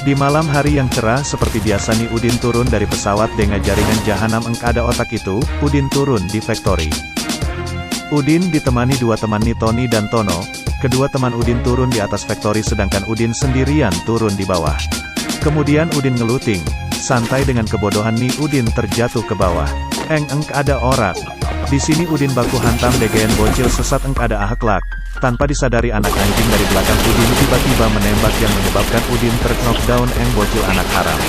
Di malam hari yang cerah seperti biasa nih Udin turun dari pesawat dengan jaringan jahanam ada otak itu, Udin turun di factory. Udin ditemani dua teman nih Tony dan Tono, kedua teman Udin turun di atas factory sedangkan Udin sendirian turun di bawah. Kemudian Udin ngeluting, santai dengan kebodohan nih Udin terjatuh ke bawah. Ada orang. Di sini Udin baku hantam degen bocil sesat ada akhlak. Tanpa disadari anak anjing dari belakang Udin tiba-tiba menembak yang menyebabkan Udin terknockdown bocil anak haram.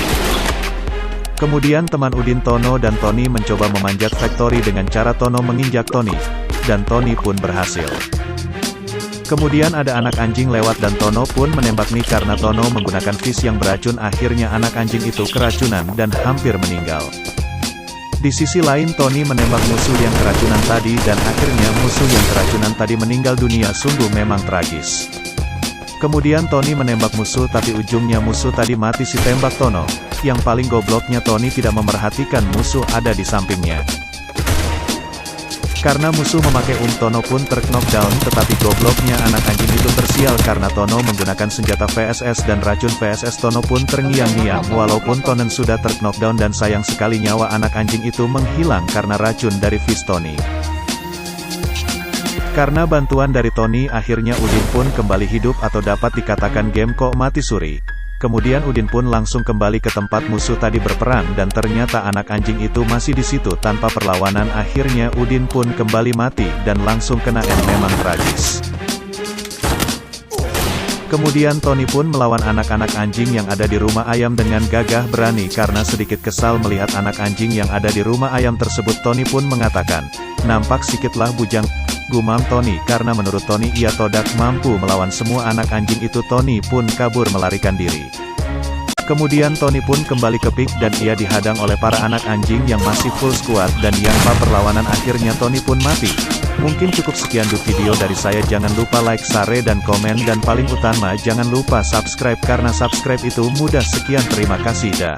Kemudian teman Udin Tono dan Tony mencoba memanjat factory dengan cara Tono menginjak Tony. Dan Tony pun berhasil. Kemudian ada anak anjing lewat dan Tono pun menembak nih karena Tono menggunakan fish yang beracun akhirnya anak anjing itu keracunan dan hampir meninggal. Di sisi lain Tony menembak musuh yang keracunan tadi dan akhirnya musuh yang keracunan tadi meninggal dunia sungguh memang tragis. Kemudian Tony menembak musuh tapi ujungnya musuh tadi mati si tembak Tono. Yang paling gobloknya Tony tidak memerhatikan musuh ada di sampingnya. Karena musuh memakai Tono pun terknockdown tetapi gobloknya anak anjing itu tersial karena Tono menggunakan senjata VSS dan racun VSS Tono pun terngiang-ngiang walaupun Tonen sudah terknockdown dan sayang sekali nyawa anak anjing itu menghilang karena racun dari fish Tony. Karena bantuan dari Tony akhirnya Udin pun kembali hidup atau dapat dikatakan game kok mati suri. Kemudian Udin pun langsung kembali ke tempat musuh tadi berperang dan ternyata anak anjing itu masih di situ tanpa perlawanan akhirnya Udin pun kembali mati dan langsung kena memang tragis. Kemudian Tony pun melawan anak-anak anjing yang ada di rumah ayam dengan gagah berani karena sedikit kesal melihat anak anjing yang ada di rumah ayam tersebut Tony pun mengatakan, nampak sikitlah bujang. Gumam Tony karena menurut Tony ia todak mampu melawan semua anak anjing itu Tony pun kabur melarikan diri. Kemudian Tony pun kembali ke pik dan ia dihadang oleh para anak anjing yang masih full squad dan tanpa perlawanan akhirnya Tony pun mati. Mungkin cukup sekian dulu video dari saya jangan lupa like, share dan komen dan paling utama jangan lupa subscribe karena subscribe itu mudah sekian terima kasih dah.